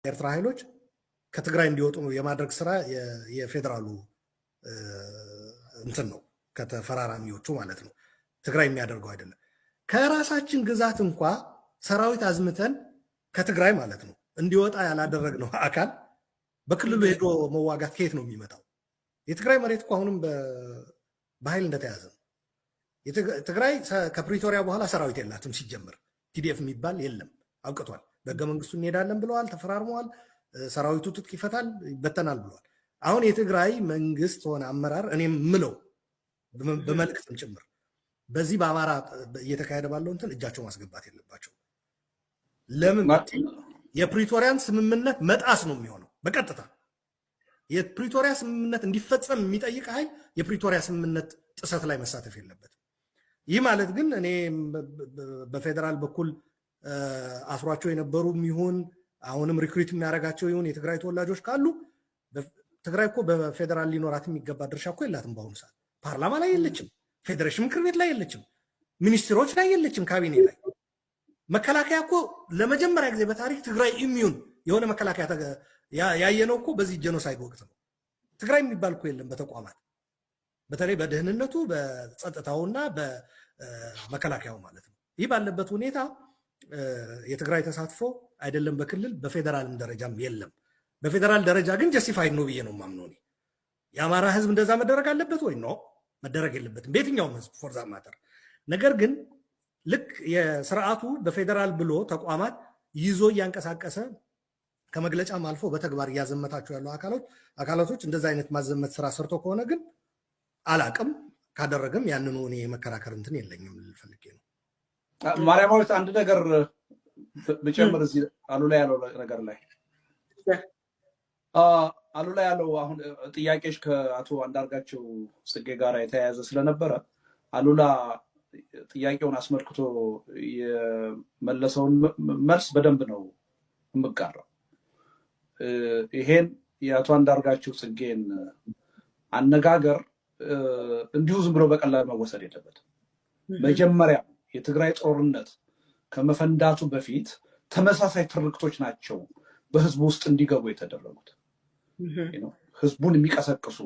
ኤርትራ ኃይሎች ከትግራይ እንዲወጡ የማድረግ ስራ የፌደራሉ እንትን ነው፣ ከተፈራራሚዎቹ ማለት ነው። ትግራይ የሚያደርገው አይደለም። ከራሳችን ግዛት እንኳ ሰራዊት አዝምተን ከትግራይ ማለት ነው እንዲወጣ ያላደረግነው አካል በክልሉ ሄዶ መዋጋት ከየት ነው የሚመጣው? የትግራይ መሬት እኮ አሁንም በኃይል እንደተያዘ ነው። ትግራይ ከፕሪቶሪያ በኋላ ሰራዊት የላትም ሲጀምር። ቲዲኤፍ የሚባል የለም፣ አውቅቷል። በህገ መንግስቱ እንሄዳለን ብለዋል፣ ተፈራርመዋል። ሰራዊቱ ትጥቅ ይፈታል፣ ይበተናል ብለዋል። አሁን የትግራይ መንግስት ሆነ አመራር እኔም ምለው በመልእክትም ጭምር በዚህ በአማራ እየተካሄደ ባለው እንትን እጃቸው ማስገባት የለባቸው። ለምን? የፕሪቶሪያን ስምምነት መጣስ ነው የሚሆነው በቀጥታ። የፕሪቶሪያ ስምምነት እንዲፈጸም የሚጠይቅ ኃይል የፕሪቶሪያ ስምምነት ጥሰት ላይ መሳተፍ የለበትም። ይህ ማለት ግን እኔ በፌዴራል በኩል አስሯቸው የነበሩም ይሁን አሁንም ሪክሩት የሚያደርጋቸው ይሁን የትግራይ ተወላጆች ካሉ ትግራይ እኮ በፌዴራል ሊኖራት የሚገባ ድርሻ እኮ የላትም። በአሁኑ ሰዓት ፓርላማ ላይ የለችም፣ ፌዴሬሽን ምክር ቤት ላይ የለችም፣ ሚኒስትሮች ላይ የለችም፣ ካቢኔ ላይ። መከላከያ እኮ ለመጀመሪያ ጊዜ በታሪክ ትግራይ ኢሚዩን የሆነ መከላከያ ያየነው እኮ በዚህ ጄኖሳይድ ወቅት ነው። ትግራይ የሚባል እኮ የለም በተቋማት በተለይ በደህንነቱ በጸጥታውና በመከላከያው ማለት ነው። ይህ ባለበት ሁኔታ የትግራይ ተሳትፎ አይደለም በክልል በፌዴራልም ደረጃም የለም። በፌዴራል ደረጃ ግን ጀስቲፋይድ ነው ብዬ ነው የማምነው። የአማራ ህዝብ እንደዛ መደረግ አለበት ወይ? ነው መደረግ የለበትም በየትኛውም ህዝብ ፎርዛ ማተር። ነገር ግን ልክ የስርዓቱ በፌዴራል ብሎ ተቋማት ይዞ እያንቀሳቀሰ ከመግለጫም አልፎ በተግባር እያዘመታቸው ያሉ አካላቶች እንደዛ አይነት ማዘመት ስራ ሰርቶ ከሆነ ግን አላቅም፣ ካደረገም ያንኑ እኔ የመከራከር እንትን የለኝም ልፈልጌ ነው። ማርያማዊት አንድ ነገር ብጨምር እዚህ አሉላ ያለው ነገር ላይ አሉላ ያለው አሁን ጥያቄሽ ከአቶ አንዳርጋቸው ጽጌ ጋር የተያያዘ ስለነበረ አሉላ ጥያቄውን አስመልክቶ የመለሰውን መልስ በደንብ ነው የምጋራው። ይሄን የአቶ አንዳርጋቸው ጽጌን አነጋገር እንዲሁ ዝም ብሎ በቀላል መወሰድ የለበትም። መጀመሪያ የትግራይ ጦርነት ከመፈንዳቱ በፊት ተመሳሳይ ትርክቶች ናቸው በህዝቡ ውስጥ እንዲገቡ የተደረጉት። ህዝቡን የሚቀሰቅሱ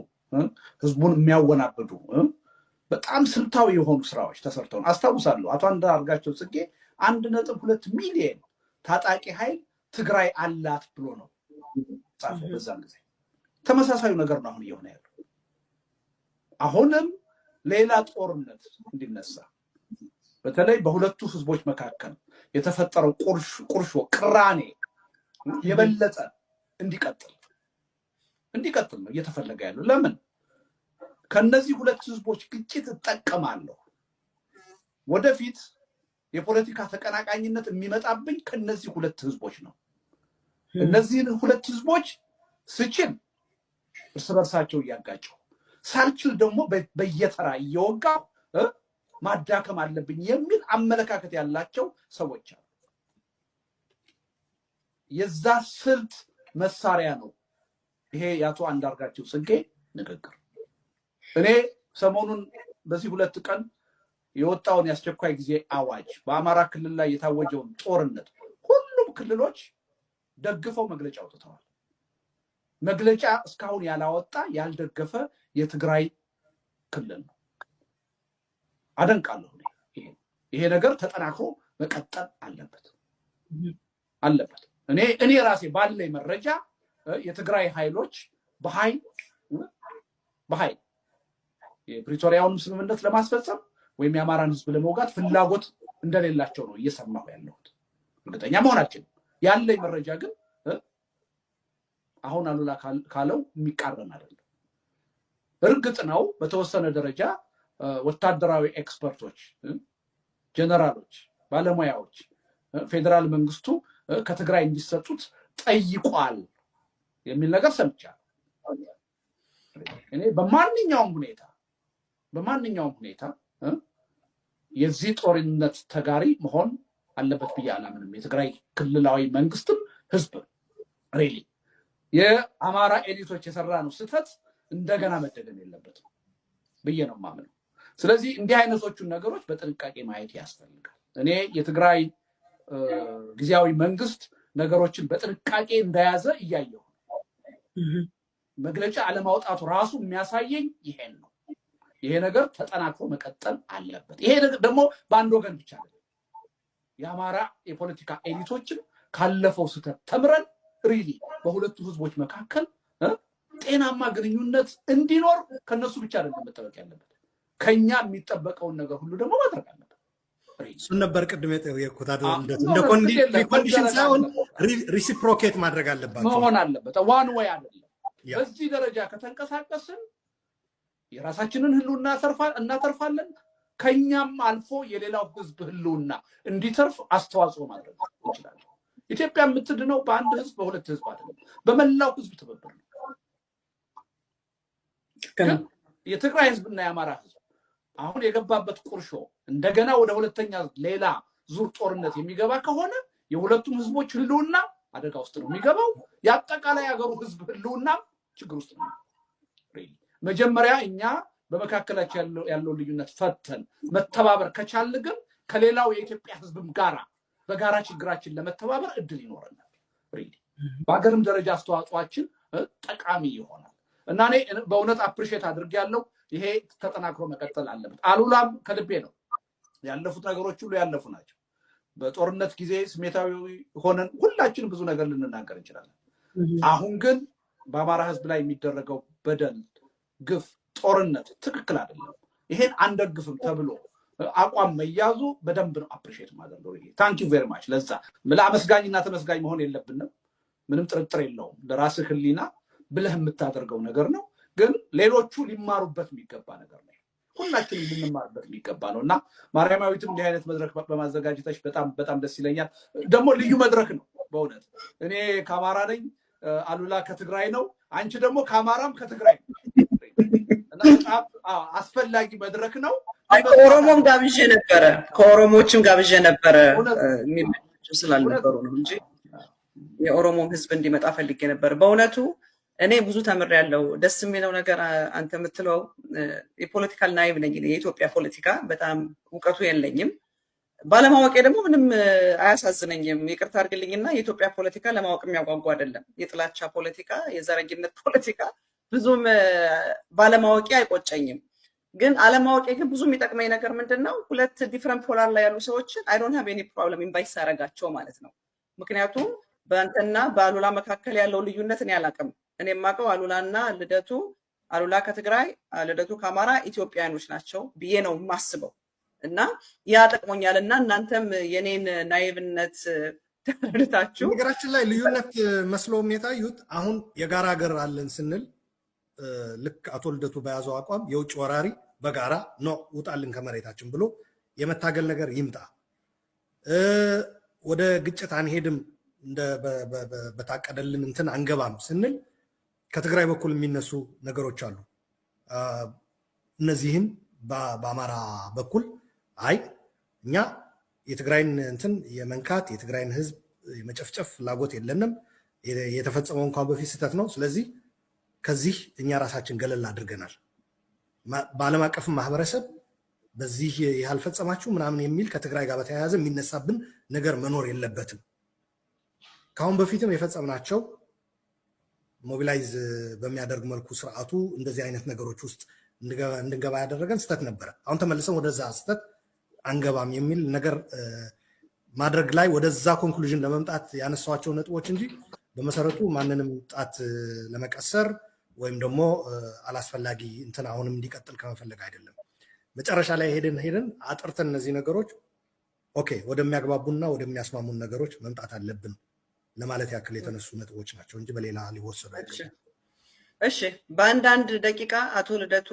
ህዝቡን የሚያወናብዱ በጣም ስልታዊ የሆኑ ስራዎች ተሰርተው አስታውሳለሁ። አቶ አንዳርጋቸው ጽጌ 1.2 ሚሊዮን ታጣቂ ኃይል ትግራይ አላት ብሎ ነው ጻፈው በዛን ጊዜ። ተመሳሳዩ ነገር ነው አሁን እየሆነ ያለው። አሁንም ሌላ ጦርነት እንዲነሳ በተለይ በሁለቱ ህዝቦች መካከል የተፈጠረው ቁርሾ ቅራኔ የበለጠ እንዲቀጥል ነው እየተፈለገ ያለው። ለምን? ከነዚህ ሁለት ህዝቦች ግጭት እጠቀማለሁ፣ ወደፊት የፖለቲካ ተቀናቃኝነት የሚመጣብኝ ከነዚህ ሁለት ህዝቦች ነው። እነዚህን ሁለት ህዝቦች ስችል እርስ በርሳቸው እያጋጨው፣ ሳልችል ደግሞ በየተራ እየወጋው ማዳከም አለብኝ የሚል አመለካከት ያላቸው ሰዎች አሉ። የዛ ስልት መሳሪያ ነው ይሄ የአቶ አንዳርጋቸው ጽጌ ንግግር። እኔ ሰሞኑን በዚህ 2 ቀን የወጣውን የአስቸኳይ ጊዜ አዋጅ በአማራ ክልል ላይ የታወጀውን ጦርነት ሁሉም ክልሎች ደግፈው መግለጫ አውጥተዋል። መግለጫ እስካሁን ያላወጣ ያልደገፈ የትግራይ ክልል ነው። አደንቃለሁ። ይሄ ነገር ተጠናክሮ መቀጠል አለበት። እኔ ራሴ ባለኝ መረጃ የትግራይ ኃይሎች በኃይል የፕሪቶሪያውን ስምምነት ለማስፈጸም ወይም የአማራን ህዝብ ለመውጋት ፍላጎት እንደሌላቸው ነው እየሰማሁ ያለሁት። እርግጠኛ መሆናችን ያለኝ መረጃ ግን አሁን አሉላ ካለው የሚቃረን አይደለም። እርግጥ ነው በተወሰነ ደረጃ ወታደራዊ ኤክስፐርቶች፣ ጀነራሎች፣ ባለሙያዎች ፌዴራል መንግስቱ ከትግራይ እንዲሰጡት ጠይቋል የሚል ነገር ሰምቻለሁ። እኔ በማንኛውም ሁኔታ የዚህ ጦርነት ተጋሪ መሆን አለበት ብዬ አላምንም። የትግራይ ክልላዊ መንግስትም ህዝብ ሪሊ የአማራ ኤሊቶች የሰራ ነው ስህተት እንደገና መደገም የለበትም ብዬ ነው የማምነው። ስለዚህ እንዲህ አይነቶቹን ነገሮች በጥንቃቄ ማየት ያስፈልጋል። እኔ የትግራይ ጊዜያዊ መንግስት ነገሮችን በጥንቃቄ እንደያዘ እያየሁ መግለጫ አለማውጣቱ ራሱ የሚያሳየኝ ይሄን ነው። ይሄ ነገር ተጠናክሮ መቀጠል አለበት። ይሄ ደግሞ በአንድ ወገን ብቻ አይደለም። የአማራ የፖለቲካ ኤሊቶችን ካለፈው ስህተት ተምረን ሪሊ በሁለቱ ህዝቦች መካከል ጤናማ ግንኙነት እንዲኖር ከነሱ ብቻ አይደለም መጠበቅ ያለበት፣ ከኛ የሚጠበቀውን ነገር ሁሉ ደግሞ ማድረግ አለበት። እሱን ነበር ቅድም የጠየቅኩት። እንደ ኮንዲሽን ሳይሆን ሪሲፕሮኬት ማድረግ አለባቸው መሆን አለበት። ዋን ወይ አይደለም። በዚህ ደረጃ ከተንቀሳቀስን የራሳችንን ህልውና እናተርፋለን። ከኛም አልፎ የሌላው ህዝብ ህልውና እንዲተርፍ አስተዋጽኦ ማድረግ እንችላለን። ኢትዮጵያ የምትድነው በአንድ ህዝብ በሁለት ህዝብ አይደለም፣ በመላው ህዝብ ትብብር ነው። የትግራይ ህዝብና የአማራ ህዝብ አሁን የገባበት ቁርሾ እንደገና ወደ ሁለተኛ ሌላ ዙር ጦርነት የሚገባ ከሆነ የሁለቱም ህዝቦች ህልውና አደጋ ውስጥ ነው የሚገባው። የአጠቃላይ ሀገሩ ህዝብ ህልውና ችግር ውስጥ ነው። መጀመሪያ እኛ በመካከላችን ያለው ልዩነት ፈተን መተባበር ከቻልን ግን ከሌላው የኢትዮጵያ ህዝብም ጋራ በጋራ ችግራችን ለመተባበር እድል ይኖረናል። በሀገርም ደረጃ አስተዋጽኦአችን ጠቃሚ ይሆናል እና እኔ በእውነት አፕሪሼት አድርጌያለሁ። ይሄ ተጠናክሮ መቀጠል አለበት። አሉላም ከልቤ ነው። ያለፉት ነገሮች ሁሉ ያለፉ ናቸው። በጦርነት ጊዜ ስሜታዊ ሆነን ሁላችንም ብዙ ነገር ልንናገር እንችላለን። አሁን ግን በአማራ ህዝብ ላይ የሚደረገው በደል፣ ግፍ፣ ጦርነት ትክክል አይደለም። ይሄን አንደግፍም ተብሎ አቋም መያዙ በደንብ ነው አፕሪሼት ማድረገው። ታንክ ዩ ቬሪ ማች። ለዛ ለአመስጋኝና ተመስጋኝ መሆን የለብንም። ምንም ጥርጥር የለውም። ለራስህ ህሊና ብለህ የምታደርገው ነገር ነው። ግን ሌሎቹ ሊማሩበት የሚገባ ነገር ነው። ሁላችንም ልንማርበት የሚገባ ነው እና ማርያማዊትም እንዲህ አይነት መድረክ በማዘጋጀተሽ በጣም በጣም ደስ ይለኛል። ደግሞ ልዩ መድረክ ነው በእውነት። እኔ ከአማራ ነኝ፣ አሉላ ከትግራይ ነው፣ አንቺ ደግሞ ከአማራም ከትግራይ ነው እና በጣም አስፈላጊ መድረክ ነው። ከኦሮሞም ጋብዤ ነበረ፣ ከኦሮሞዎችም ጋብዤ ነበረ የሚመቸው ስላልነበሩ ነው እንጂ የኦሮሞም ህዝብ እንዲመጣ ፈልጌ ነበር። በእውነቱ እኔ ብዙ ተምሬያለሁ። ደስ የሚለው ነገር አንተ የምትለው የፖለቲካል ናይቭ ነኝ። የኢትዮጵያ ፖለቲካ በጣም እውቀቱ የለኝም። ባለማወቄ ደግሞ ምንም አያሳዝነኝም። ይቅርታ አድርግልኝና የኢትዮጵያ ፖለቲካ ለማወቅ የሚያጓጓ አይደለም። የጥላቻ ፖለቲካ፣ የዘረኝነት ፖለቲካ ብዙም ባለማወቄ አይቆጨኝም። ግን አለማወቄ ግን ብዙ የሚጠቅመኝ ነገር ምንድን ነው? ሁለት ዲፍረንት ፖላር ላይ ያሉ ሰዎችን አይ ዶንት ሃቭ ኤኒ ፕሮብለም ኢንቫይት ሳረጋቸው ማለት ነው። ምክንያቱም በአንተና በአሉላ መካከል ያለው ልዩነት እኔ አላውቅም። እኔ የማውቀው አሉላና ልደቱ፣ አሉላ ከትግራይ ልደቱ ከአማራ ኢትዮጵያኖች ናቸው ብዬ ነው የማስበው እና ያ ጠቅሞኛል። እና እናንተም የኔን ናይቭነት ተረድታችሁ ነገራችን ላይ ልዩነት መስሎም የታዩት አሁን የጋራ ሀገር አለን ስንል ልክ አቶ ልደቱ በያዘው አቋም የውጭ ወራሪ በጋራ ነው ውጣልን ከመሬታችን ብሎ የመታገል ነገር ይምጣ፣ ወደ ግጭት አንሄድም፣ በታቀደልን እንትን አንገባም ስንል ከትግራይ በኩል የሚነሱ ነገሮች አሉ። እነዚህን በአማራ በኩል አይ እኛ የትግራይን እንትን የመንካት የትግራይን ህዝብ የመጨፍጨፍ ፍላጎት የለንም፣ የተፈጸመው እንኳን በፊት ስህተት ነው፣ ስለዚህ ከዚህ እኛ ራሳችን ገለል አድርገናል። በዓለም አቀፍ ማህበረሰብ በዚህ ያልፈጸማችሁ ምናምን የሚል ከትግራይ ጋር በተያያዘ የሚነሳብን ነገር መኖር የለበትም። ከአሁን በፊትም የፈጸምናቸው ሞቢላይዝ በሚያደርግ መልኩ ስርዓቱ እንደዚህ አይነት ነገሮች ውስጥ እንድንገባ ያደረገን ስህተት ነበረ። አሁን ተመልሰን ወደዛ ስህተት አንገባም የሚል ነገር ማድረግ ላይ ወደዛ ኮንክሉዥን ለመምጣት ያነሷቸው ነጥቦች እንጂ በመሰረቱ ማንንም ጣት ለመቀሰር ወይም ደግሞ አላስፈላጊ እንትን አሁንም እንዲቀጥል ከመፈለግ አይደለም። መጨረሻ ላይ ሄደን አጥርተን እነዚህ ነገሮች ኦኬ ወደሚያግባቡና ወደሚያስማሙን ነገሮች መምጣት አለብን ለማለት ያክል የተነሱ ነጥቦች ናቸው እንጂ በሌላ ሊወሰዱ አይደለም። እሺ፣ በአንዳንድ ደቂቃ አቶ ልደቱ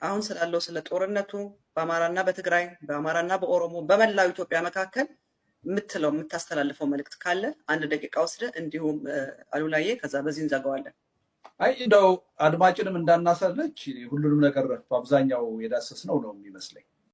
አሁን ስላለው ስለ ጦርነቱ በአማራና በትግራይ በአማራና በኦሮሞ በመላው ኢትዮጵያ መካከል የምታስተላልፈው መልእክት ካለ አንድ ደቂቃ ወስደ፣ እንዲሁም አሉላዬ ከዛ በዚህ እንዘጋዋለን። አይ እንደው አድማጭንም እንዳናሰለች ሁሉንም ነገር በአብዛኛው የዳሰስነው ነው የሚመስለኝ።